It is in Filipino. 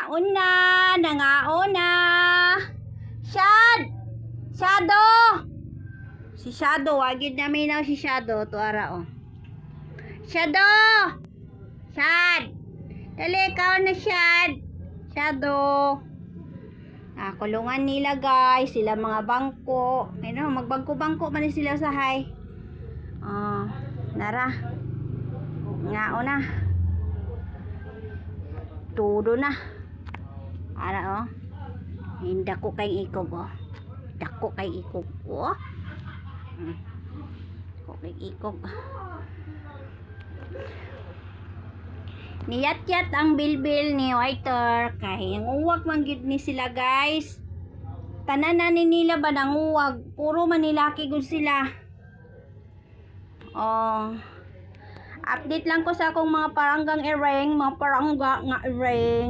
Nangaon na. Nangaon na. Shadow! Si Shadow, wagid na minaw si Shadow. Tuara, oh. Shadow! Shad! Dali, ikaw na, Shad. Shadow. Kulungan nila, guys. Sila mga bangko. Ayun, magbangko-bangko man sila sa hay. Nara. Ngao na. Tudo na. Ara, oh. Hindi ko kay ikog, oh. Dako kay ikog, oh. Dako kay ikog. Niyat-yat ang bilbil ni Whiter. Kaya nanguwag man gid ni sila, guys. Tanan na nila ba nanguwag? Puro manilaki gud sila. Update lang ko sa akong mga paranggang ereng, mga parangga nga ereng.